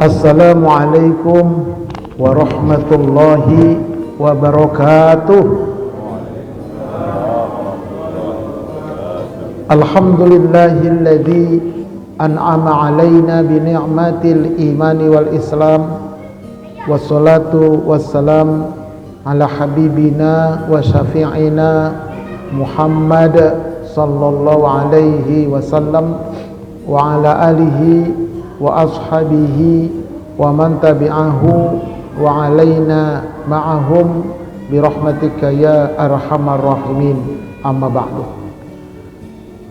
Assalamualaikum warahmatullahi wabarakatuh. Alhamdulillahilladzi an'ama alaina bi ni'matil imani wal islam. Wassalatu wassalam ala habibina wa syafi'ina Muhammad sallallahu alaihi wasallam wa ala alihi wa ashabihi wa man tabi'ahu wa alaina ma'ahum birahmatika ya arhamar rahimin, amma ba'du.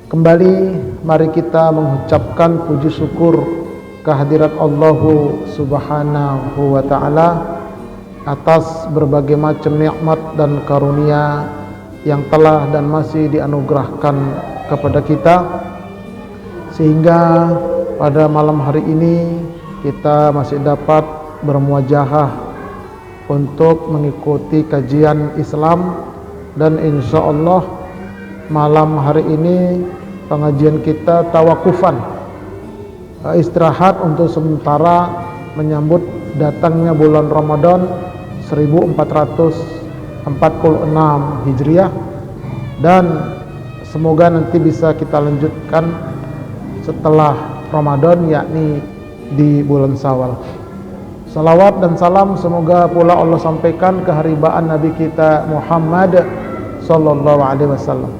Kembali mari kita mengucapkan puji syukur kehadirat Allah subhanahu wa ta'ala atas berbagai macam nikmat dan karunia yang telah dan masih dianugerahkan kepada kita, sehingga pada malam hari ini kita masih dapat bermuajahah untuk mengikuti kajian Islam. Dan insya Allah malam hari ini pengajian kita tawakufan, istirahat untuk sementara menyambut datangnya bulan Ramadan 1446 Hijriah, dan semoga nanti bisa kita lanjutkan setelah Ramadan, yakni di bulan Syawal. Salawat dan salam semoga pula Allah sampaikan keharibaan Nabi kita Muhammad sallallahu alaihi wasallam.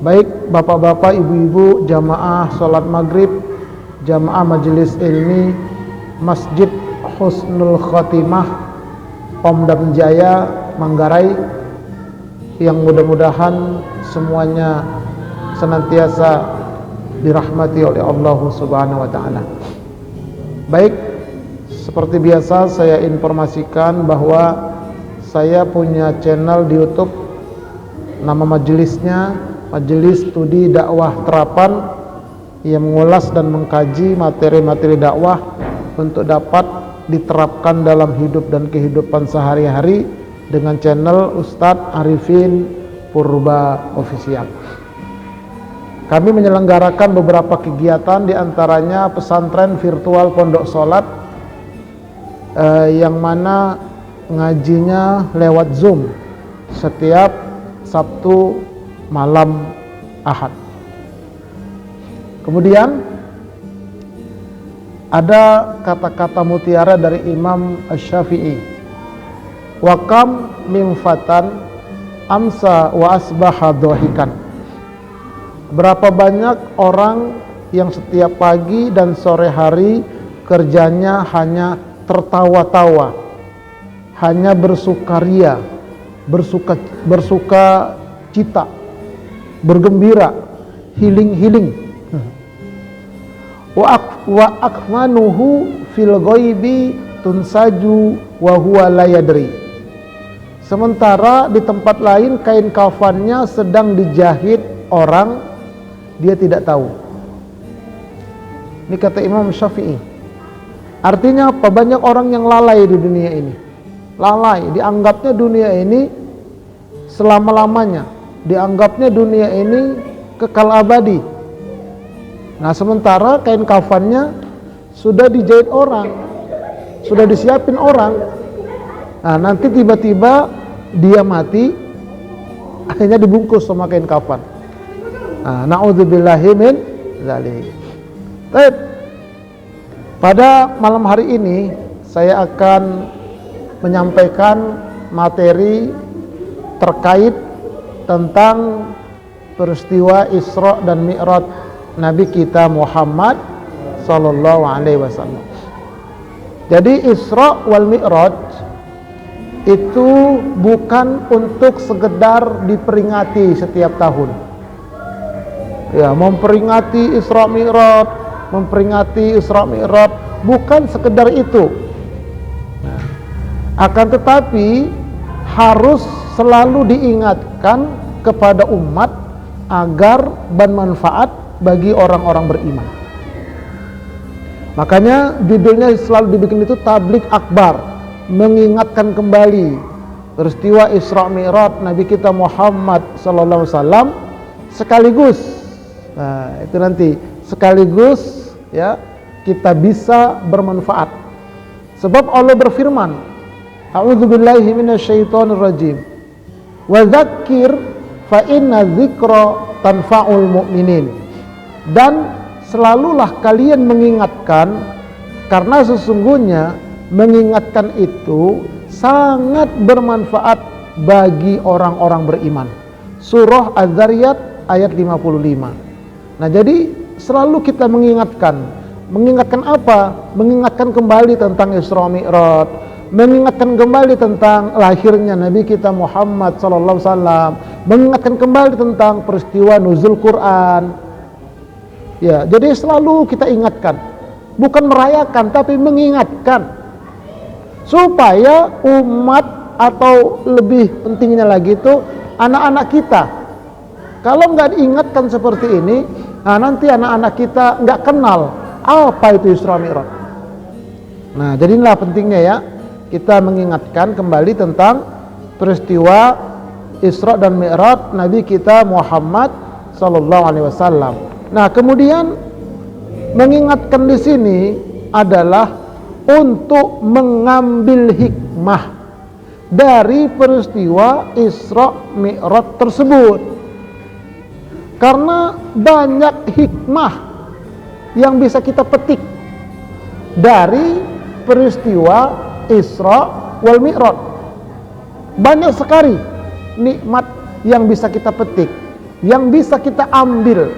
Baik bapak-bapak, ibu-ibu, jamaah salat maghrib, jamaah majelis ilmi Masjid Husnul Khotimah Pondok Jaya Manggarai, yang mudah-mudahan semuanya senantiasa dirahmati oleh Allah subhanahu wa ta'ala. Baik, seperti biasa saya informasikan bahwa saya punya channel di YouTube. Nama majelisnya Majelis Studi Dakwah Terapan, yang mengulas dan mengkaji materi-materi dakwah untuk dapat diterapkan dalam hidup dan kehidupan sehari-hari dengan channel Ustadz Arifin Purba Official. Kami menyelenggarakan beberapa kegiatan, diantaranya pesantren virtual Pondok Solat, yang mana ngajinya lewat Zoom setiap Sabtu malam Ahad. Kemudian ada kata-kata mutiara dari Imam Asy-Syafi'i, wa kam min fatan amsa wa asbaha dhahikan. Berapa banyak orang yang setiap pagi dan sore hari kerjanya hanya tertawa-tawa, hanya bersukaria, bersuka cita, bergembira, healing. Wa akmanuhu fil ghaibi tunsaju wa huwa la yadri. Sementara di tempat lain kain kafannya sedang dijahit orang, dia tidak tahu. Ini kata Imam Syafi'i. Artinya apa? Banyak orang yang lalai di dunia ini. Lalai, dianggapnya dunia ini selama-lamanya, dianggapnya dunia ini kekal abadi. Nah, sementara kain kafannya sudah dijahit orang, sudah disiapin orang. Nah, nanti tiba-tiba dia mati, akhirnya dibungkus sama kain kafan. Nah, na'udzubillahi min dzalik. Baik. Pada malam hari ini saya akan menyampaikan materi terkait tentang peristiwa Isra dan Mi'raj Nabi kita Muhammad sallallahu alaihi wasallam. Jadi Isra wal Mi'raj itu bukan untuk sekedar diperingati setiap tahun. Ya, memperingati Isra Mi'raj, bukan sekedar itu. Nah, akan tetapi harus selalu diingatkan kepada umat agar bermanfaat bagi orang-orang beriman. Makanya judulnya selalu dibikin itu tablik akbar, mengingatkan kembali peristiwa Isra Mi'raj Nabi kita Muhammad sallallahu alaihi wasallam sekaligus. Nah, itu nanti sekaligus ya kita bisa bermanfaat. Sebab Allah berfirman, A'udzubillahi minasyaitonirrajim. Wa dzakir fa inna dzikra tanfa'ul mu'minin. Dan selalulah kalian mengingatkan, karena sesungguhnya mengingatkan itu sangat bermanfaat bagi orang-orang beriman. Surah Az-Zariyat ayat 55. Nah, jadi selalu kita mengingatkan. Mengingatkan apa? Mengingatkan kembali tentang Isra Mi'raj, mengingatkan kembali tentang lahirnya Nabi kita Muhammad SAW, mengingatkan kembali tentang peristiwa nuzul Quran. Ya, jadi selalu kita ingatkan, bukan merayakan tapi mengingatkan, supaya umat, atau lebih pentingnya lagi itu anak-anak kita, kalau nggak diingatkan seperti ini, nah nanti anak-anak kita nggak kenal apa itu Isra Mi'raj. Nah, jadilah pentingnya ya, kita mengingatkan kembali tentang peristiwa Isra dan Mi'raj Nabi kita Muhammad sallallahu alaihi wasallam. Nah, kemudian mengingatkan di sini adalah untuk mengambil hikmah dari peristiwa Isra Mi'raj tersebut. Karena banyak hikmah yang bisa kita petik dari peristiwa Isra wal Mi'raj. Banyak sekali nikmat yang bisa kita petik, yang bisa kita ambil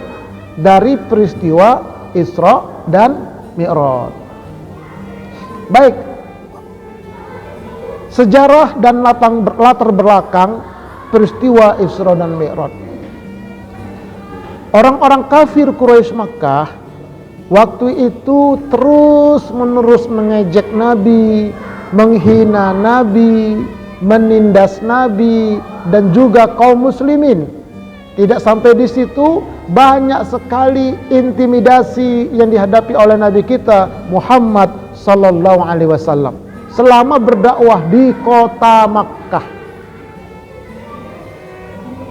dari peristiwa Isra dan Mi'raj. Baik, sejarah dan latar belakang peristiwa Isra dan Mi'raj. Orang-orang kafir Quraisy Makkah waktu itu terus-menerus mengejek Nabi, menghina Nabi, menindas Nabi dan juga kaum muslimin. Tidak sampai di situ, banyak sekali intimidasi yang dihadapi oleh Nabi kita Muhammad sallallahu alaihi wasallam selama berdakwah di kota Makkah.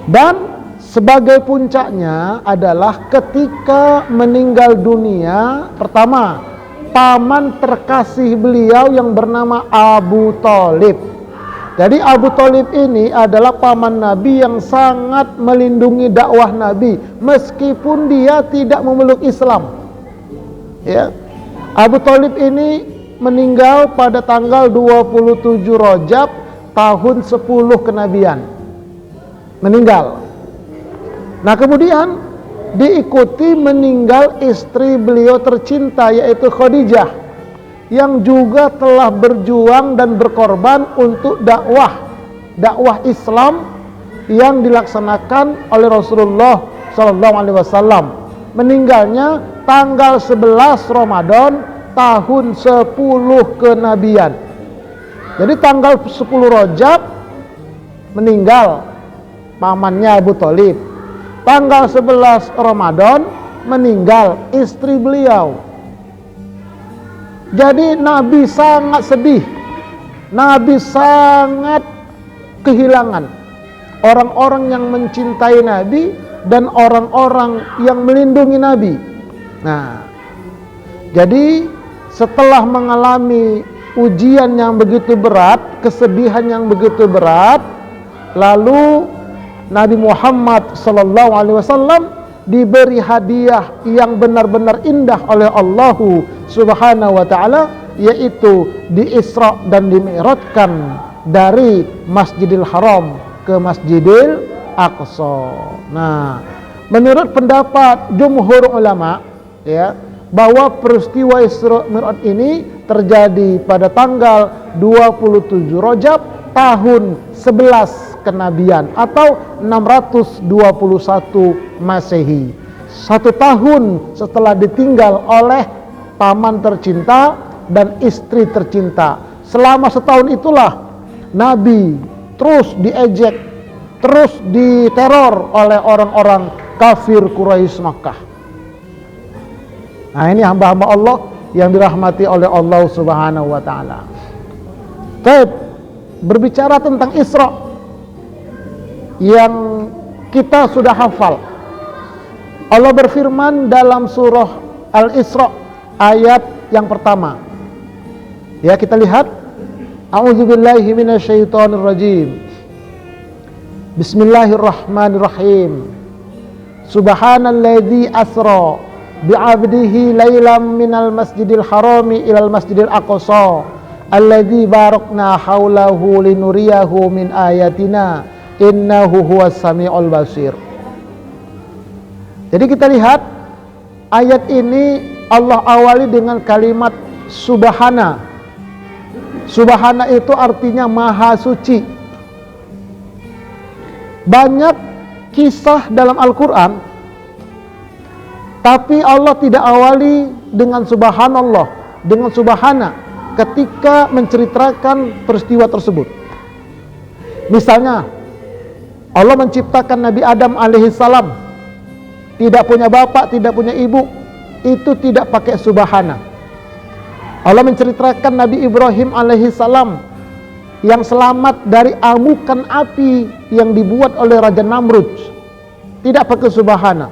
Dan sebagai puncaknya adalah ketika meninggal dunia, pertama, paman terkasih beliau yang bernama Abu Thalib. Jadi Abu Thalib ini adalah paman Nabi yang sangat melindungi dakwah Nabi meskipun dia tidak memeluk Islam. Ya. Abu Thalib ini meninggal pada tanggal 27 Rajab tahun 10 kenabian. Meninggal. Nah, kemudian diikuti meninggal istri beliau tercinta, yaitu Khadijah, yang juga telah berjuang dan berkorban untuk dakwah Islam yang dilaksanakan oleh Rasulullah SAW. Meninggalnya tanggal 11 Ramadan tahun 10 kenabian. Jadi tanggal 10 Rajab meninggal pamannya Abu Thalib. Tanggal 11 Ramadan meninggal istri beliau. Jadi Nabi sangat sedih. Nabi sangat kehilangan orang-orang yang mencintai Nabi dan orang-orang yang melindungi Nabi. Nah, jadi setelah mengalami ujian yang begitu berat, kesedihan yang begitu berat, lalu Nabi Muhammad SAW diberi hadiah yang benar-benar indah oleh Allah Subhanahu wa taala, yaitu di Isra dan di Mi'rajkan dari Masjidil Haram ke Masjidil Aqsa. Nah, menurut pendapat jumhur ulama ya, bahwa peristiwa Isra Mi'raj ini terjadi pada tanggal 27 Rajab tahun 11 kenabian atau 621 Masehi. 1 tahun setelah ditinggal oleh paman tercinta dan istri tercinta. Selama setahun itulah Nabi terus diejek, terus diteror oleh orang-orang kafir Quraisy Makkah. Nah, ini hamba-hamba Allah yang dirahmati oleh Allah Subhanahu wa taala. Baik, berbicara tentang Isra yang kita sudah hafal. Allah berfirman dalam surah Al-Isra ayat yang pertama. Ya, kita lihat. A'udzubillahi minasyaitonirrajim. Bismillahirrahmanirrahim. Subhanalladzi asra bi'abdihi lailam minal masjidil harami ilal masjidil aqsa alladzi barakna haulahu linuriyahu min ayatina innahu huwas samiul basir. Jadi kita lihat ayat ini Allah awali dengan kalimat subhana. Subhana itu artinya maha suci. Banyak kisah dalam Al-Quran, tapi Allah tidak awali dengan subhanallah, dengan subhana ketika menceritakan peristiwa tersebut. Misalnya, Allah menciptakan Nabi Adam alaihissalam, tidak punya bapak, tidak punya ibu, itu tidak pakai subhana. Allah menceritakan Nabi Ibrahim alaihissalam yang selamat dari amukan api yang dibuat oleh Raja Namrud, tidak pakai subhana.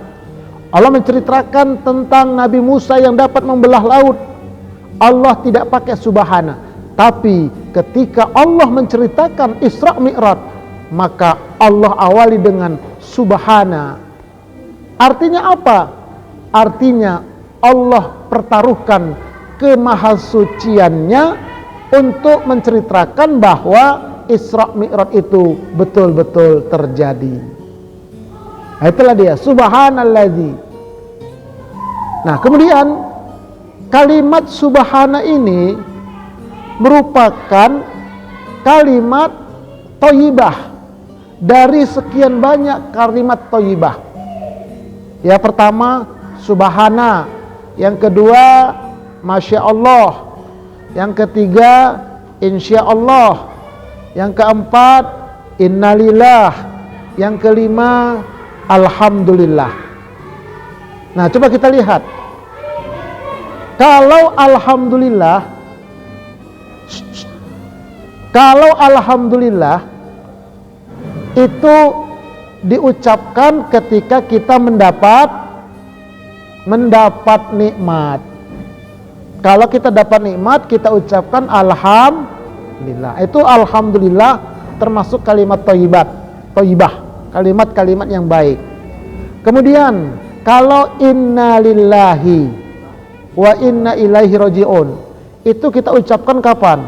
Allah menceritakan tentang Nabi Musa yang dapat membelah laut, Allah tidak pakai subhana. Tapi ketika Allah menceritakan Isra Mi'raj, maka Allah awali dengan subhana. Artinya apa? Artinya Allah pertaruhkan kemahasuciannya untuk menceritakan bahwa Isra Mi'raj itu betul-betul terjadi. Nah, itulah dia, subhanalladzi. Nah, kemudian kalimat subhana ini merupakan kalimat thayyibah dari sekian banyak kalimat thayyibah. Ya, pertama subhana, yang kedua masya Allah, yang ketiga insya Allah, yang keempat innalillah, yang kelima alhamdulillah. Nah, coba kita lihat. Kalau alhamdulillah itu diucapkan ketika kita mendapat nikmat. Kalau kita dapat nikmat, kita ucapkan alhamdulillah. Itu alhamdulillah termasuk kalimat thayyibah, kalimat-kalimat yang baik. Kemudian kalau inna lillahi wa inna ilaihi raji'un, itu kita ucapkan kapan?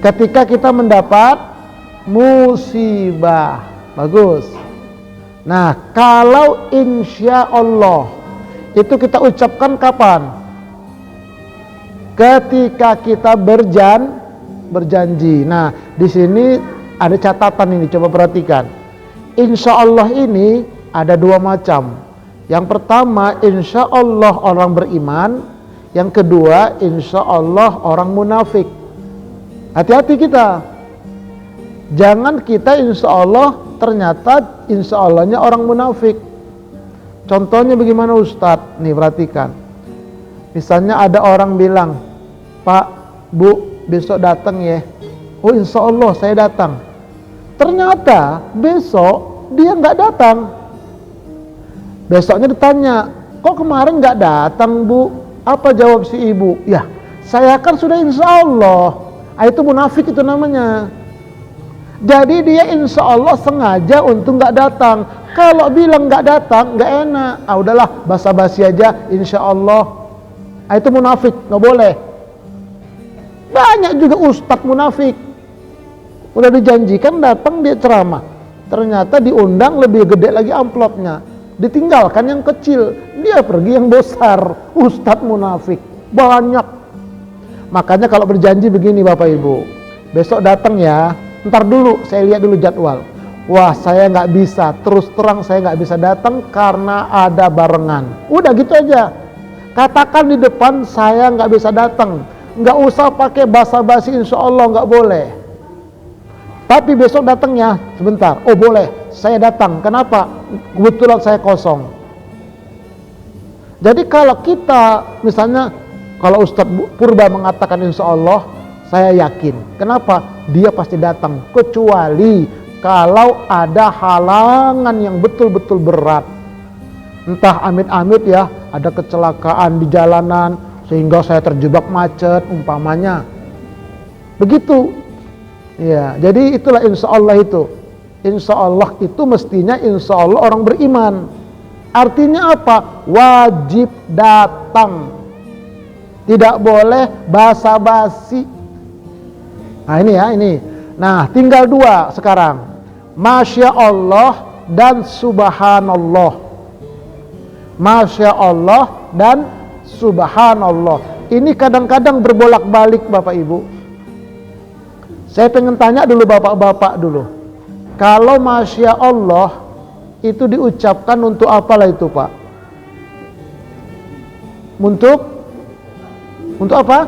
Ketika kita mendapat musibah. Bagus. Nah, kalau insya Allah, itu kita ucapkan kapan? Ketika kita berjanji. Nah, di sini ada catatan ini, coba perhatikan. Insya Allah ini ada dua macam. Yang pertama, insya Allah orang beriman. Yang kedua, insya Allah orang munafik. Hati-hati kita. Jangan kita insya Allah, ternyata insya Allahnya orang munafik. Contohnya bagaimana Ustadz? Nih, perhatikan. Misalnya ada orang bilang, Pak, Bu, besok datang ya. Oh, insya Allah saya datang. Ternyata besok dia nggak datang. Besoknya ditanya, kok kemarin nggak datang, Bu? Apa jawab si ibu? Ya, saya kan sudah insya Allah. Itu munafik itu namanya. Jadi dia insya Allah sengaja untuk nggak datang. Kalau bilang nggak datang, nggak enak. Udahlah, basa-basi aja, insya Allah. Itu munafik, nggak boleh. Banyak juga ustadz munafik. Udah dijanjikan datang dia ceramah, ternyata diundang lebih gede lagi amplopnya, ditinggalkan yang kecil, dia pergi yang besar. Ustadz munafik banyak. Makanya kalau berjanji begini Bapak Ibu, besok datang ya, ntar dulu saya lihat dulu jadwal. Wah, saya nggak bisa, terus terang saya nggak bisa datang karena ada barengan. Udah gitu aja, katakan di depan saya nggak bisa datang. Nggak usah pakai basa-basi insya Allah, nggak boleh. Tapi besok datangnya sebentar. Oh boleh, saya datang. Kenapa? Kebetulan saya kosong. Jadi kalau kita misalnya, kalau Ustadz Purba mengatakan insya Allah, saya yakin. Kenapa? Dia pasti datang. Kecuali kalau ada halangan yang betul-betul berat. Entah amit-amit ya, ada kecelakaan di jalanan, sehingga saya terjebak macet umpamanya. Begitu. Ya, jadi itulah insya Allah itu. Insya Allah itu mestinya insya Allah orang beriman. Artinya apa? Wajib datang. Tidak boleh basa-basi. Nah ini ya, ini. Nah tinggal dua sekarang. Masya Allah dan Subhanallah. Masya Allah dan Subhanallah. Ini kadang-kadang berbolak-balik Bapak Ibu. Saya pengen tanya dulu Bapak-Bapak dulu. Kalau Masya Allah itu diucapkan untuk apalah itu Pak? Untuk apa?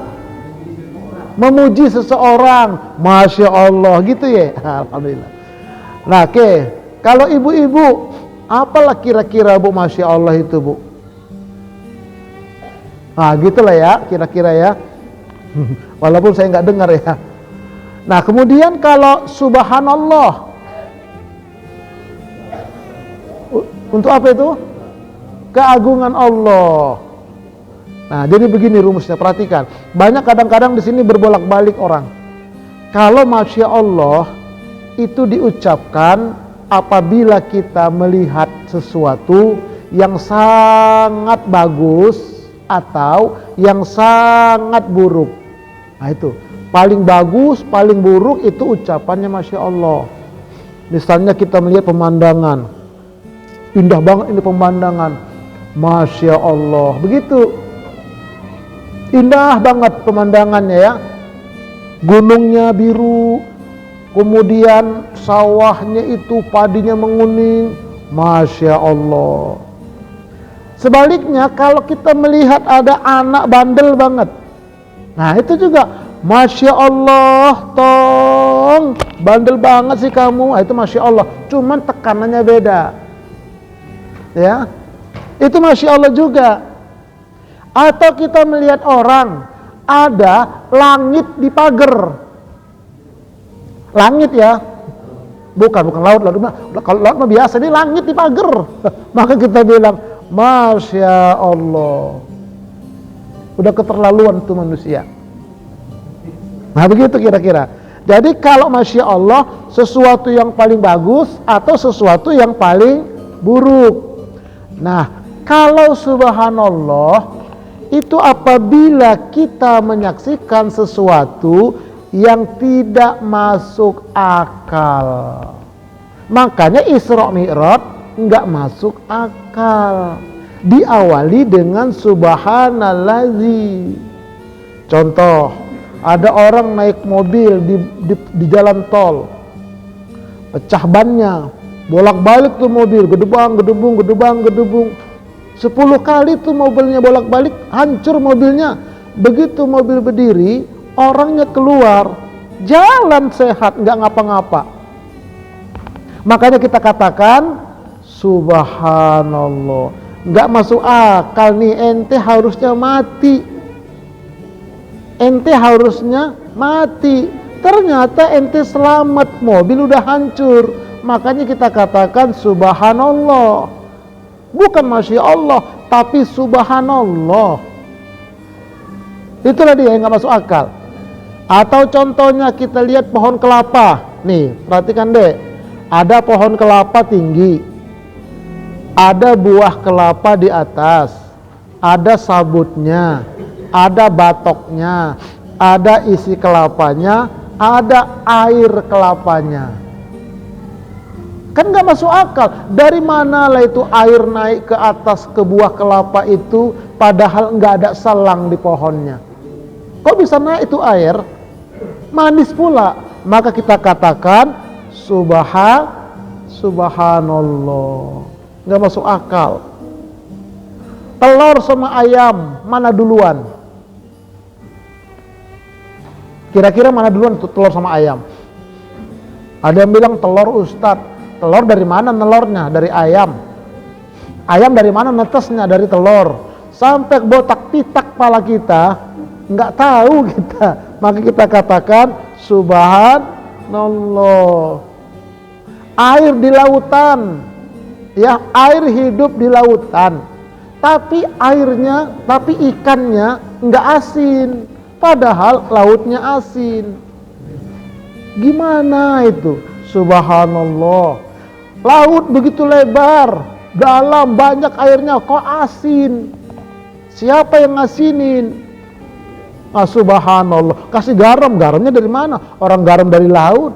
Memuji seseorang. Masya Allah gitu ya. Alhamdulillah. Nah oke. Kalau ibu-ibu, apalah kira-kira Bu Masya Allah itu Bu? Nah gitulah ya kira-kira ya. Walaupun saya nggak dengar ya. Nah kemudian kalau Subhanallah, untuk apa itu? Keagungan Allah. Nah jadi begini rumusnya, perhatikan. Banyak kadang-kadang di sini berbolak-balik orang. Kalau Masya Allah itu diucapkan apabila kita melihat sesuatu yang sangat bagus atau yang sangat buruk. Nah itu, paling bagus, paling buruk itu ucapannya Masya Allah. Misalnya kita melihat pemandangan, indah banget ini pemandangan, Masya Allah, begitu. Indah banget pemandangannya ya. Gunungnya biru, kemudian sawahnya itu padinya menguning, Masya Allah. Sebaliknya kalau kita melihat ada anak bandel banget, nah itu juga Masya Allah, tong bandel banget sih kamu, nah, itu Masya Allah, cuman tekanannya beda ya, itu Masya Allah juga. Atau kita melihat orang ada langit di pagar, langit ya, bukan laut. Kalau laut mah biasa, ini langit di pagar. Maka kita bilang Masya Allah. Udah keterlaluan itu manusia. Nah begitu kira-kira. Jadi kalau Masya Allah sesuatu yang paling bagus atau sesuatu yang paling buruk. Nah kalau Subhanallah itu apabila kita menyaksikan sesuatu yang tidak masuk akal. Makanya Isra Mi'raj enggak masuk akal. Diawali dengan Subhanallazi. Contoh, ada orang naik mobil di jalan tol, pecah bannya, bolak-balik tuh mobil, gedebang. 10 kali tuh mobilnya bolak-balik, hancur mobilnya. Begitu mobil berdiri, orangnya keluar, jalan sehat, nggak ngapa-ngapa. Makanya kita katakan Subhanallah. Nggak masuk akal nih, ente harusnya mati. Ente harusnya mati. Ternyata ente selamat, mobil udah hancur. Makanya kita katakan Subhanallah. Bukan Masya Allah, tapi Subhanallah. Itulah dia yang nggak masuk akal. Atau contohnya kita lihat pohon kelapa. Nih, perhatikan deh. Ada pohon kelapa tinggi. Ada buah kelapa di atas. Ada sabutnya. Ada batoknya. Ada isi kelapanya. Ada air kelapanya. Kan nggak masuk akal. Dari mana lah itu air naik ke atas ke buah kelapa itu, padahal nggak ada selang di pohonnya. Kok bisa naik itu air? Manis pula. Maka kita katakan Subhanallah. Nggak masuk akal. Telur sama ayam mana duluan? Kira-kira mana duluan telur sama ayam? Ada yang bilang telur Ustadz. Telur dari mana nelornya? Dari ayam. Ayam dari mana netesnya? Dari telur. Sampai botak pitak kepala kita, nggak tahu kita. Maka kita katakan Subhanallah. Air di lautan, ya, air hidup di lautan. tapi airnya, tapi ikannya nggak asin, padahal lautnya asin. Gimana itu? Subhanallah, laut begitu lebar, dalam, banyak airnya, kok asin? Siapa yang ngasinin? Subhanallah, kasih garam, garamnya dari mana? Orang garam dari laut.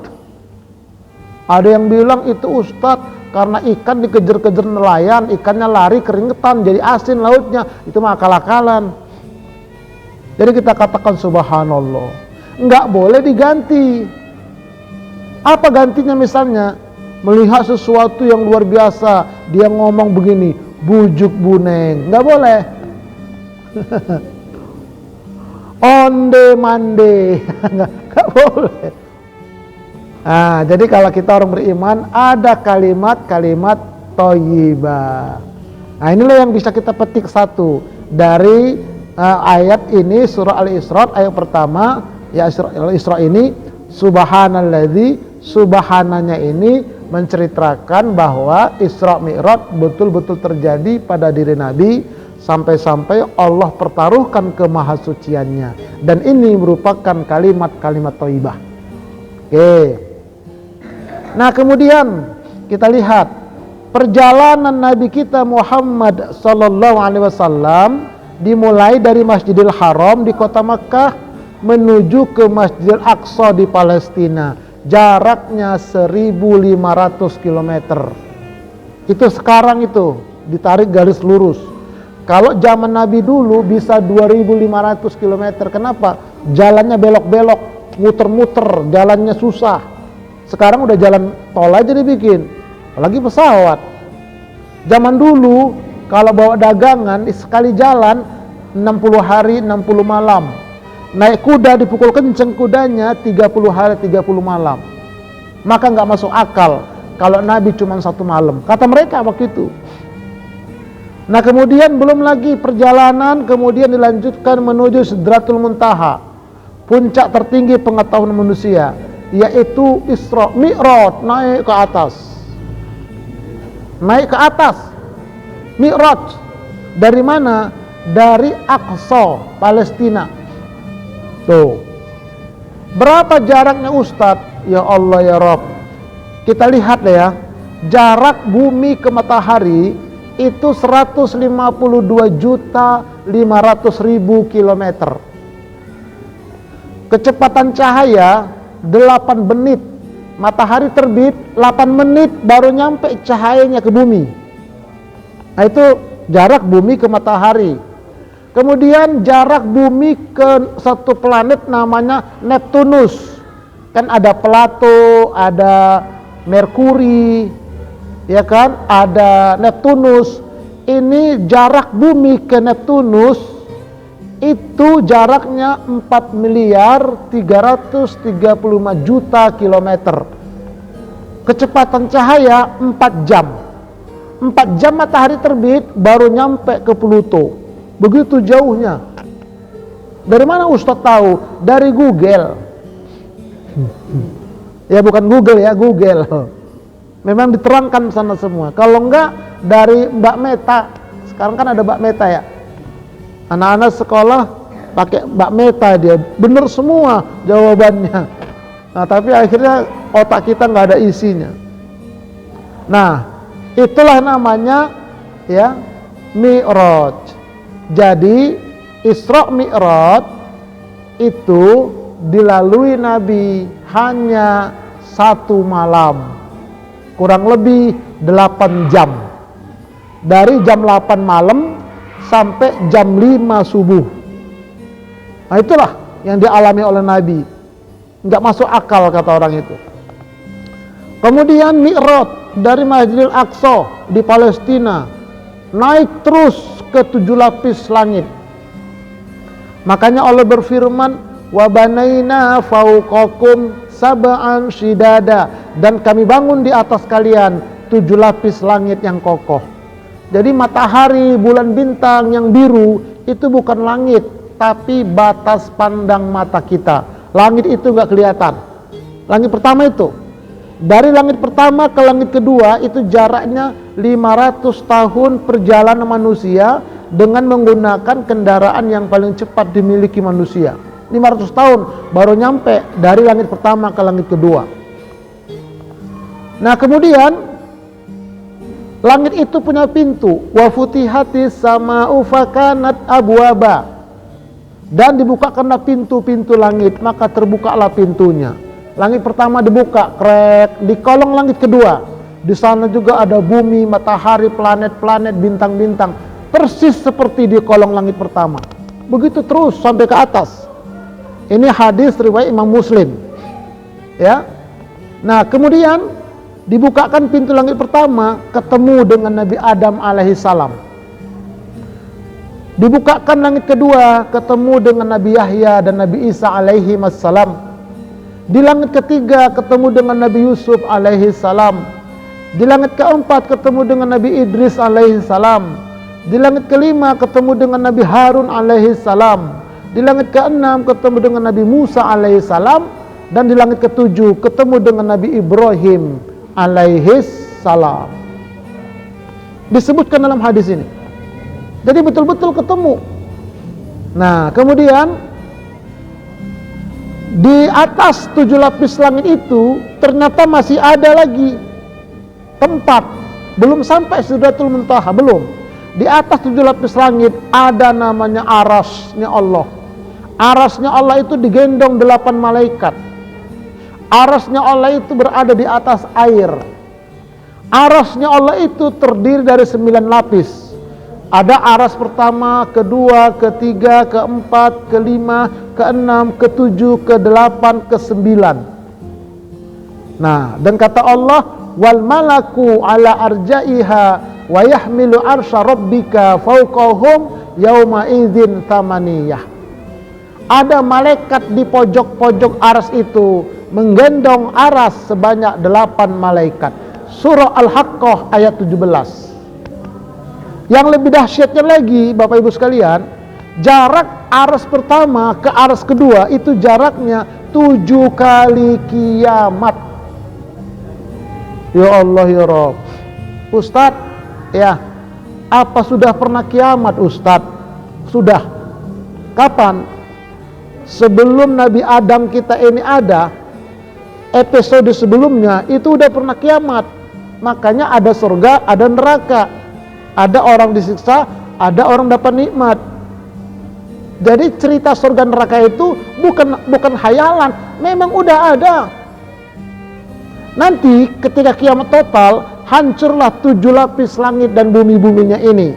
Ada yang bilang itu Ustadz, karena ikan dikejar-kejar nelayan, ikannya lari keringetan, jadi asin lautnya. Itu mah akal-akalan. Jadi kita katakan subhanallah, nggak boleh diganti. Apa gantinya? Misalnya melihat sesuatu yang luar biasa, dia ngomong begini, bujuk buneng, nggak boleh. Onde mande, nggak boleh. Nah, jadi kalau kita orang beriman, ada kalimat-kalimat thayyibah. Nah, inilah yang bisa kita petik satu dari ayat ini, surah Al-Isra ayat pertama, ya Al-Isra ini, subhanalladzi, subhananya ini menceritakan bahwa Isra Mi'raj betul-betul terjadi pada diri Nabi, sampai-sampai Allah pertaruhkan kemahasuciannya, dan ini merupakan kalimat-kalimat thayyibah. Oke. Nah, kemudian kita lihat perjalanan Nabi kita Muhammad sallallahu alaihi wasallam dimulai dari Masjidil Haram di kota Makkah menuju ke Masjidil Aqsa di Palestina. Jaraknya 1.500 km. Itu sekarang itu ditarik garis lurus. Kalau zaman Nabi dulu bisa 2.500 km. Kenapa? Jalannya belok-belok, muter-muter, jalannya susah. Sekarang udah jalan tol aja dibikin, apalagi pesawat. Zaman dulu kalau bawa dagangan sekali jalan 60 hari 60 malam. Naik kuda dipukul kenceng kudanya 30 hari 30 malam. Maka nggak masuk akal kalau Nabi cuma 1 malam. Kata mereka waktu itu. Nah, kemudian belum lagi perjalanan, kemudian dilanjutkan menuju Sidratul Muntaha, puncak tertinggi pengetahuan manusia, yaitu Isra Mi'raj, naik ke atas. Naik ke atas. Mi'raj dari mana? Dari Aqsa, Palestina. Tuh. Berapa jaraknya Ustadz? Ya Allah ya Rabb. Kita lihat ya, jarak bumi ke matahari itu 152.500.000 kilometer. Kecepatan cahaya 8 menit. Matahari terbit 8 menit baru nyampe cahayanya ke bumi. Nah, itu jarak bumi ke matahari. Kemudian jarak bumi ke satu planet namanya Neptunus. Kan ada Plato, ada Merkuri, ya kan? Ada Neptunus. Ini jarak bumi ke Neptunus itu jaraknya 4.335.000.000 kilometer. Kecepatan cahaya 4 jam. 4 jam matahari terbit baru nyampe ke Pluto. Begitu jauhnya. Dari mana Ustadz tahu? Dari Google. Ya bukan Google ya, Google. Memang diterangkan sana semua. Kalau enggak dari Mbak Meta. Sekarang kan ada Mbak Meta ya. Anak-anak sekolah pakai Mbak Meta, dia bener semua jawabannya. Nah, tapi akhirnya otak kita nggak ada isinya. Nah, itulah namanya ya Mi'raj. Jadi Isra Mi'raj itu dilalui Nabi hanya 1 malam, kurang lebih 8 jam. Dari jam 8 malam sampai jam 5 subuh. Nah, itulah yang dialami oleh Nabi. Nggak masuk akal kata orang itu. Kemudian Mi'raj dari Masjidil Aqsa di Palestina naik terus ke 7 lapis langit. Makanya Allah berfirman, wa banaina fauqakum sab'an shidada, dan kami bangun di atas kalian 7 lapis langit yang kokoh. Jadi matahari, bulan, bintang yang biru itu bukan langit, tapi batas pandang mata kita. Langit itu nggak kelihatan. Langit pertama itu, dari langit pertama ke langit kedua itu jaraknya 500 tahun perjalanan manusia dengan menggunakan kendaraan yang paling cepat dimiliki manusia. 500 tahun baru nyampe dari langit pertama ke langit kedua. Nah, kemudian langit itu punya pintu, wa futihatis sama'u fakanat abwaba, dan dibukakanlah pintu-pintu langit, maka terbukalah pintunya. Langit pertama dibuka, krek, di kolong langit kedua, di sana juga ada bumi, matahari, planet-planet, bintang-bintang, persis seperti di kolong langit pertama. Begitu terus sampai ke atas. Ini hadis riwayat Imam Muslim. Ya. Nah, kemudian dibukakan pintu langit pertama, ketemu dengan Nabi Adam alaihissalam. Dibukakan langit kedua, ketemu dengan Nabi Yahya dan Nabi Isa alaihimassalam. Di langit ketiga ketemu dengan Nabi Yusuf alaihissalam. Di langit keempat ketemu dengan Nabi Idris alaihissalam. Di langit kelima ketemu dengan Nabi Harun alaihissalam. Di langit keenam ketemu dengan Nabi Musa alaihissalam. Dan di langit ketujuh ketemu dengan Nabi Ibrahim alaihissalam. Disebutkan dalam hadis ini. Jadi betul-betul ketemu. Nah, kemudian di atas 7 lapis langit itu ternyata masih ada lagi tempat, belum sampai Sidratul Muntaha, belum. Di atas 7 lapis langit ada namanya arasnya Allah. Arasnya Allah itu digendong 8 malaikat. Arasnya Allah itu berada di atas air. Arasnya Allah itu terdiri dari 9 lapis. Ada aras pertama, kedua, ketiga, keempat, kelima, keenam, ketujuh, kedelapan, ke-9. Nah, dan kata Allah, wal malaku ala arjaiha wa yahmilu arsya rabbika fawqahum yauma idzin tamaniyah. Ada malaikat di pojok-pojok aras itu menggendong aras sebanyak 8 malaikat. Surah Al-Haqqah ayat 17. Yang lebih dahsyatnya lagi, Bapak Ibu sekalian, jarak aras pertama ke aras kedua itu jaraknya 7 kali kiamat. Ya Allah ya Rabb. Ustadz, ya, apa sudah pernah kiamat Ustadz? Sudah. Kapan? Sebelum Nabi Adam kita ini ada, episode sebelumnya itu udah pernah kiamat. Makanya ada surga, ada neraka. Ada orang disiksa, ada orang dapat nikmat. Jadi cerita surga neraka itu bukan hayalan, memang udah ada. Nanti ketika kiamat total, hancurlah 7 lapis langit dan bumi-buminya ini.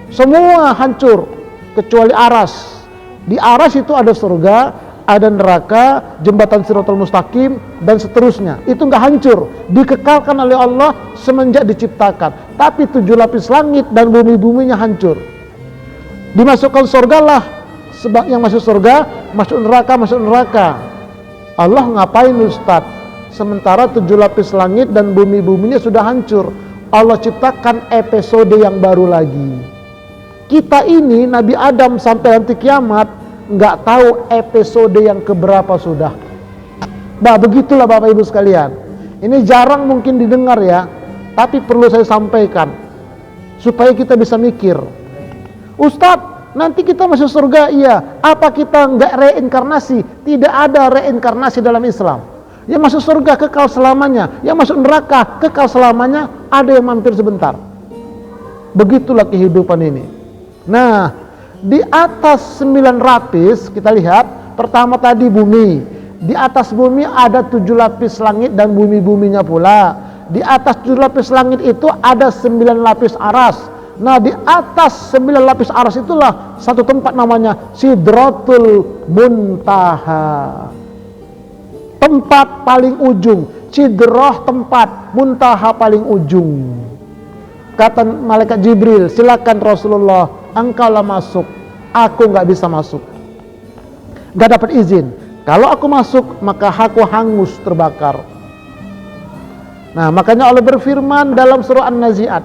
Semua hancur kecuali aras. Di aras itu ada surga, ada neraka, jembatan Shiratal Mustaqim, dan seterusnya. Itu enggak hancur, dikekalkan oleh Allah semenjak diciptakan. Tapi 7 lapis langit dan bumi-buminya hancur. Dimasukkan surgalah, sebab yang masuk surga, masuk neraka. Allah ngapain Ustaz? Sementara 7 lapis langit dan bumi-buminya sudah hancur. Allah ciptakan episode yang baru lagi. Kita ini Nabi Adam sampai nanti kiamat nggak tahu episode yang keberapa sudah. Bah, begitulah Bapak Ibu sekalian. Ini jarang mungkin didengar ya, tapi perlu saya sampaikan supaya kita bisa mikir. Ustadz, nanti kita masuk surga, iya. Apa kita nggak reinkarnasi? Tidak ada reinkarnasi dalam Islam. Yang masuk surga kekal selamanya, yang masuk neraka kekal selamanya, ada yang mampir sebentar. Begitulah kehidupan ini. Nah, di atas 9 lapis kita lihat, pertama tadi bumi. Di atas bumi ada 7 lapis langit dan bumi-buminya pula. Di atas 7 lapis langit itu ada 9 lapis aras. Nah, di atas 9 lapis aras itulah satu tempat namanya Sidratul Muntaha. Tempat paling ujung. Sidrah tempat, Muntaha paling ujung. Kata malaikat Jibril, silakan Rasulullah, engkaulah masuk, aku nggak bisa masuk, nggak dapat izin. Kalau aku masuk maka aku hangus terbakar. Nah, makanya Allah berfirman dalam surah An-Nazi'at,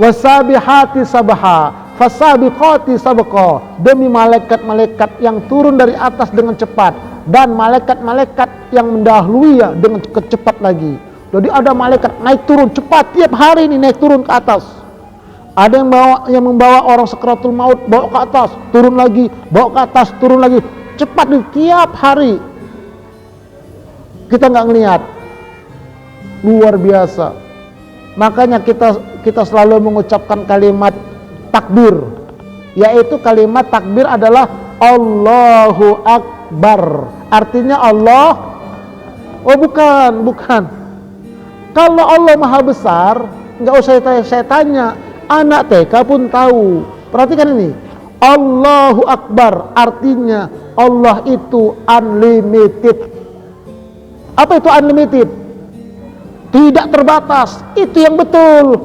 wasabihati sabha fasabiqati sabqa, demi malaikat-malaikat yang turun dari atas dengan cepat dan malaikat-malaikat yang mendahului ya dengan cepat lagi. Jadi ada malaikat naik turun cepat, tiap hari ini naik turun ke atas. Ada yang membawa orang sakratul maut, bawa ke atas, turun lagi, bawa ke atas, turun lagi. Cepat nih, tiap hari. Kita nggak ngelihat. Luar biasa. Makanya kita selalu mengucapkan kalimat takbir. Yaitu kalimat takbir adalah Allahu Akbar. Artinya Allah. Oh bukan. Kalau Allah Maha Besar, nggak usah saya tanya. Anak TK pun tahu. Perhatikan ini. Allahu Akbar artinya Allah itu unlimited. Apa itu unlimited? Tidak terbatas. Itu yang betul.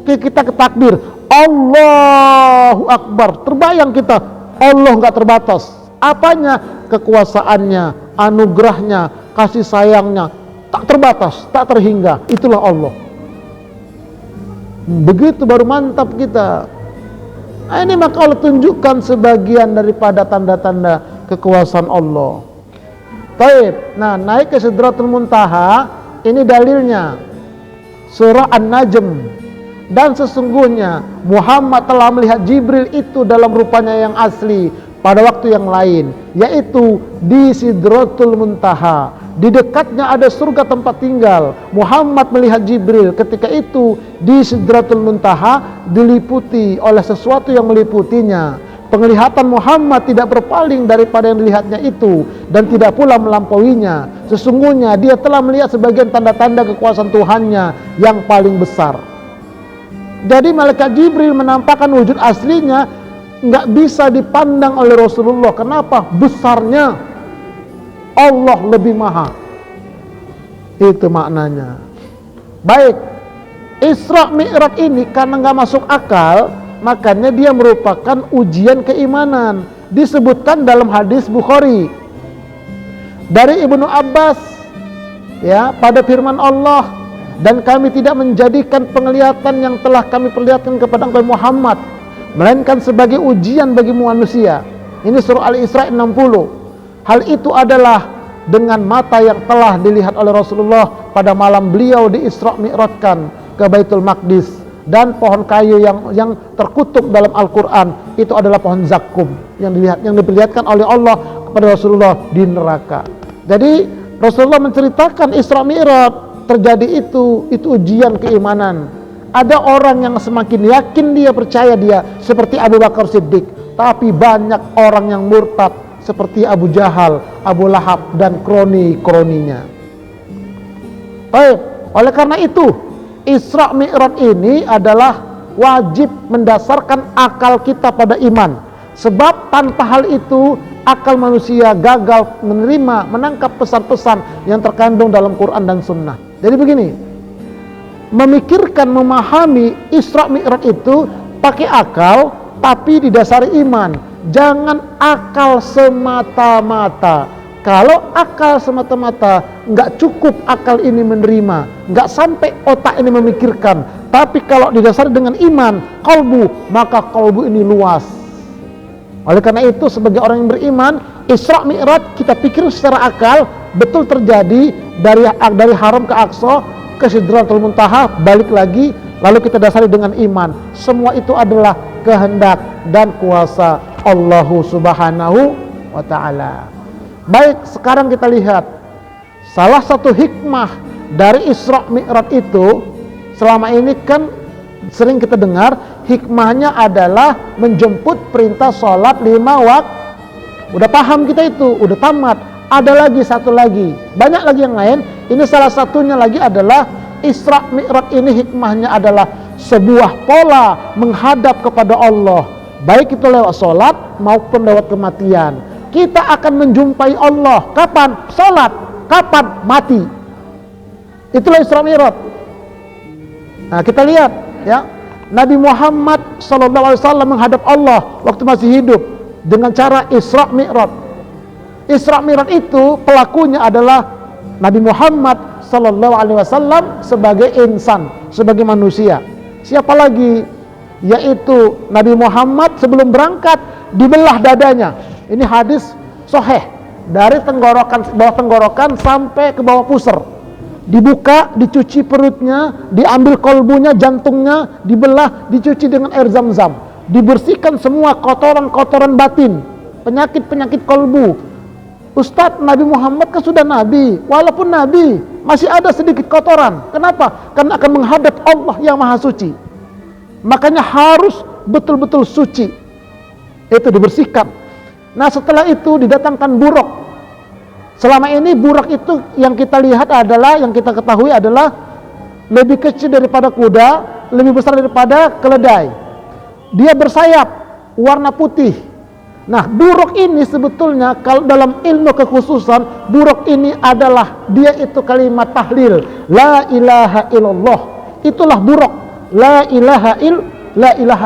Kita ke takbir. Allahu Akbar. Terbayang kita. Allah nggak terbatas. Apanya? Kekuasaannya, anugerahnya, kasih sayangnya. Tak terbatas, tak terhingga. Itulah Allah. Begitu baru mantap kita. Nah, ini maka Allah tunjukkan sebagian daripada tanda-tanda kekuasaan Allah. Baik, nah naik ke Sidratul Muntaha, ini dalilnya surah An-Najm. Dan sesungguhnya Muhammad telah melihat Jibril itu dalam rupanya yang asli pada waktu yang lain, yaitu di Sidratul Muntaha. Di dekatnya ada surga tempat tinggal. Muhammad melihat Jibril ketika itu di Sidratul Muntaha diliputi oleh sesuatu yang meliputinya. Penglihatan Muhammad tidak berpaling daripada yang dilihatnya itu dan tidak pula melampauinya. Sesungguhnya dia telah melihat sebagian tanda-tanda kekuasaan Tuhannya yang paling besar. Jadi malaikat Jibril menampakkan wujud aslinya nggak bisa dipandang oleh Rasulullah. Kenapa? Besarnya. Allah lebih maha. Itu maknanya. Baik, Isra Mi'raj ini karena nggak masuk akal, makanya dia merupakan ujian keimanan. Disebutkan dalam hadis Bukhari dari Ibnu Abbas, ya, pada firman Allah, dan kami tidak menjadikan penglihatan yang telah kami perlihatkan kepada Nabi Muhammad melainkan sebagai ujian bagi manusia. Ini surah Al-Isra 60. Hal itu adalah dengan mata yang telah dilihat oleh Rasulullah pada malam beliau di Isra Mi'rajkan ke Baitul Maqdis. Dan pohon kayu yang terkutuk dalam Al-Quran itu adalah pohon zakum yang diperlihatkan oleh Allah kepada Rasulullah di neraka. Jadi Rasulullah menceritakan Isra Mi'raj terjadi itu ujian keimanan. Ada orang yang semakin yakin dia percaya dia seperti Abu Bakar Siddiq, tapi banyak orang yang murtad seperti Abu Jahal, Abu Lahab, dan kroni-kroninya. Baik, oleh karena itu Isra Mi'raj ini adalah wajib mendasarkan akal kita pada iman. Sebab tanpa hal itu akal manusia gagal menerima, menangkap pesan-pesan yang terkandung dalam Quran dan Sunnah. Jadi begini, memikirkan, memahami Isra Mi'raj itu pakai akal tapi didasari iman. Jangan akal semata-mata. Kalau akal semata-mata nggak cukup akal ini menerima, nggak sampai otak ini memikirkan. Tapi kalau didasari dengan iman, qalbu, maka qalbu ini luas. Oleh karena itu sebagai orang yang beriman, Isra Mi'raj kita pikir secara akal betul terjadi dari Haram ke Aqsa ke Sidratul Muntaha, balik lagi, lalu kita dasari dengan iman. Semua itu adalah kehendak dan kuasa Allah Subhanahu wa ta'ala. Baik, sekarang kita lihat salah satu hikmah dari Isra Mi'raj itu. Selama ini kan sering kita dengar hikmahnya adalah menjemput perintah sholat 5 waktu. Udah paham kita itu, udah tamat. Ada lagi satu lagi, banyak lagi yang lain. Ini salah satunya lagi adalah Isra Mi'raj ini hikmahnya adalah sebuah pola menghadap kepada Allah, baik itu lewat sholat maupun lewat kematian. Kita akan menjumpai Allah kapan? Sholat. Kapan? Mati. Itulah Isra Mi'raj. Nah, kita lihat ya, Nabi Muhammad SAW menghadap Allah waktu masih hidup dengan cara Isra Mi'raj. Isra Mi'raj itu pelakunya adalah Nabi Muhammad SAW sebagai insan, sebagai manusia. Siapa lagi? Yaitu Nabi Muhammad sebelum berangkat dibelah dadanya. Ini hadis sahih, dari tenggorokan, bawah tenggorokan sampai ke bawah pusar. dibuka, dicuci perutnya, diambil kolbunya, jantungnya, dibelah, dicuci dengan air zam-zam, dibersihkan semua kotoran-kotoran batin, penyakit-penyakit kolbu. Ustadz, Nabi Muhammad kan sudah Nabi, walaupun Nabi masih ada sedikit kotoran. Kenapa? Karena akan menghadap Allah yang Maha Suci. Makanya harus betul-betul suci, itu dibersihkan. Nah setelah itu didatangkan buruk. Selama ini buruk itu yang kita lihat adalah, yang kita ketahui adalah lebih kecil daripada kuda, lebih besar daripada keledai. Dia bersayap, warna putih. Nah buruk ini sebetulnya kalau dalam ilmu kekhususan, buruk ini adalah, dia itu kalimat tahlil, la ilaha illallah. Itulah buruk, la ilaha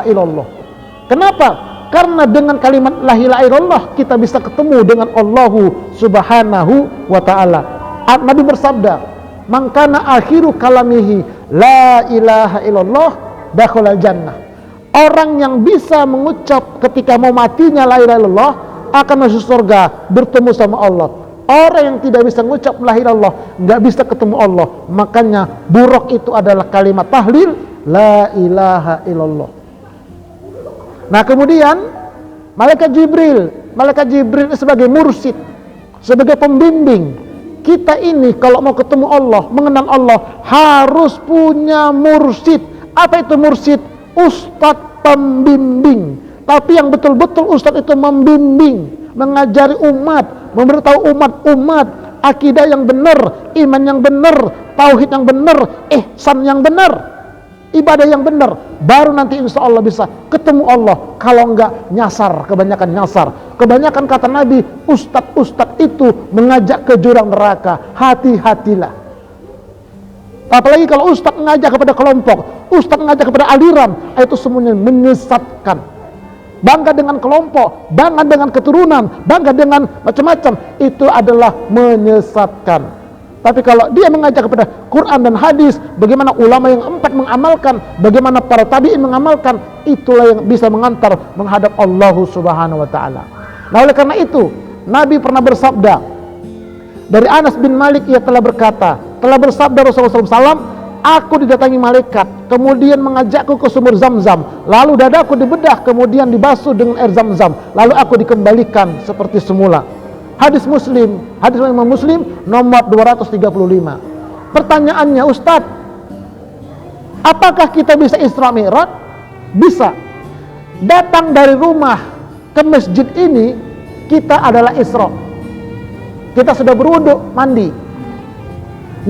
illallah. Kenapa? Karena dengan kalimat la ilaha illallah kita bisa ketemu dengan Allah Subhanahu wa ta'ala. Nabi bersabda, man kana akhiru kalamihi la ilaha illallah dakhala jannah. Orang yang bisa mengucap ketika mau matinya la ilaha illallah akan masuk surga, bertemu sama Allah. Orang yang tidak bisa mengucap la ilaha illallah nggak bisa ketemu Allah. Makanya buruk itu adalah kalimat tahlil la ilaha illallah. Nah kemudian Malaikat Jibril sebagai mursyid, sebagai pembimbing. Kita ini kalau mau ketemu Allah, mengenal Allah, harus punya mursyid. Apa itu mursyid? Ustadz pembimbing. Tapi yang betul-betul ustadz itu membimbing, mengajari umat, memberitahu umat akidah yang benar, iman yang benar, tauhid yang benar, ihsan yang benar, ibadah yang benar, baru nanti insya Allah bisa ketemu Allah. Kalau enggak nyasar, kebanyakan kata Nabi, ustadz itu mengajak ke jurang neraka. Hati-hatilah. Apalagi kalau ustadz mengajak kepada kelompok, ustadz mengajak kepada aliran, itu semuanya menyesatkan. Bangga dengan kelompok, bangga dengan keturunan, bangga dengan macam-macam, itu adalah menyesatkan. Tapi kalau dia mengajak kepada Quran dan hadis, bagaimana ulama yang 4 mengamalkan, bagaimana para tabi'in mengamalkan, itulah yang bisa mengantar menghadap Allah Subhanahu wa ta'ala. Nah oleh karena itu, Nabi pernah bersabda, dari Anas bin Malik, ia telah berkata, telah bersabda Rasulullah SAW, aku didatangi malaikat, kemudian mengajakku ke sumur Zam-Zam, lalu dadaku dibedah, kemudian dibasuh dengan air Zam-Zam, lalu aku dikembalikan seperti semula. Hadis Imam Muslim nomor 235. Pertanyaannya, Ustadz, apakah kita bisa Isra Mi'raj? Bisa. Datang dari rumah ke masjid ini, kita adalah Isra. Kita sudah berwudu, mandi.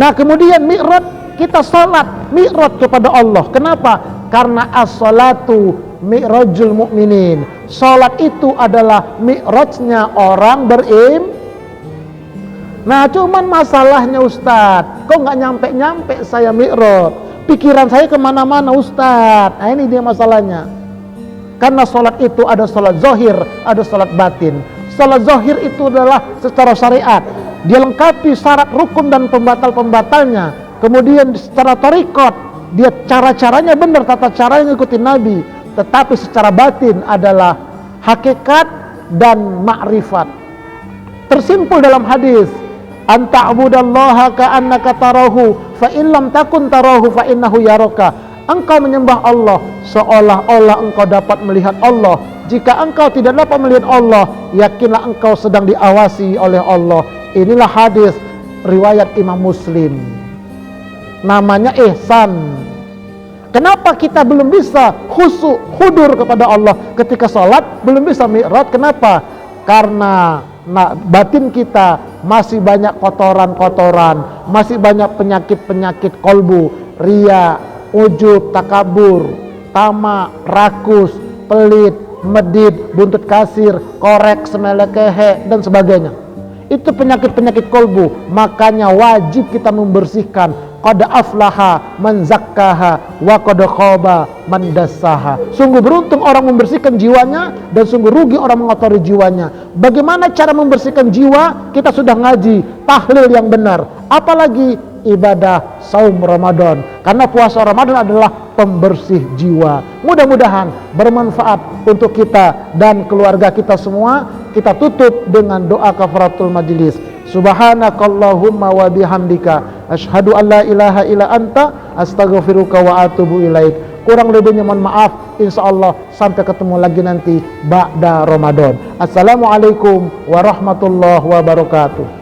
Nah kemudian Mi'raj, kita salat Mi'raj kepada Allah. Kenapa? Karena as-salatu mi'rajul mu'minin. Salat itu adalah mi'rajnya orang Nah cuman masalahnya Ustadz, kok nggak nyampe-nyampe saya mi'raj, pikiran saya kemana-mana Ustadz. Nah ini dia masalahnya. Karena salat itu ada salat zahir, ada salat batin. Salat zahir itu adalah secara syariat, dia lengkapi syarat rukun dan pembatal-pembatalnya. Kemudian secara thariqat, dia cara-caranya benar, tata cara yang ikuti Nabi. Tetapi secara batin adalah hakikat dan ma'rifat. Tersimpul dalam hadis, anta'budallaha ka'annaka tarahu fa in lam takun tarahu fa innahu yaraka. Engkau menyembah Allah seolah-olah engkau dapat melihat Allah. Jika engkau tidak dapat melihat Allah, yakinlah engkau sedang diawasi oleh Allah. Inilah hadis riwayat Imam Muslim. Namanya ihsan. Kenapa kita belum bisa khusyuk, hudur kepada Allah ketika sholat, belum bisa mi'raj? Kenapa? Karena batin kita masih banyak kotoran-kotoran, masih banyak penyakit-penyakit kolbu, riya, ujub, takabur, tamak, rakus, pelit, medit, buntut kasir, korek, semelekehe, dan sebagainya. Itu penyakit-penyakit kolbu. Makanya wajib kita membersihkan. Qad aflaha man zakkaha wa qad khaba man dassaha. Sungguh beruntung orang membersihkan jiwanya, dan sungguh rugi orang mengotori jiwanya. Bagaimana cara membersihkan jiwa? Kita sudah ngaji tahlil yang benar, apalagi ibadah saum Ramadan, karena puasa Ramadan adalah pembersih jiwa. Mudah-mudahan bermanfaat untuk kita dan keluarga kita semua. Kita tutup dengan doa kafaratul majlis. Subhanakallahumma wa bihamdika asyhadu an la ilaha illa anta astaghfiruka wa atubu ilaik. Kurang lebihnya mohon maaf. Insyaallah sampai ketemu lagi nanti ba'da Ramadan. Assalamualaikum warahmatullahi wabarakatuh.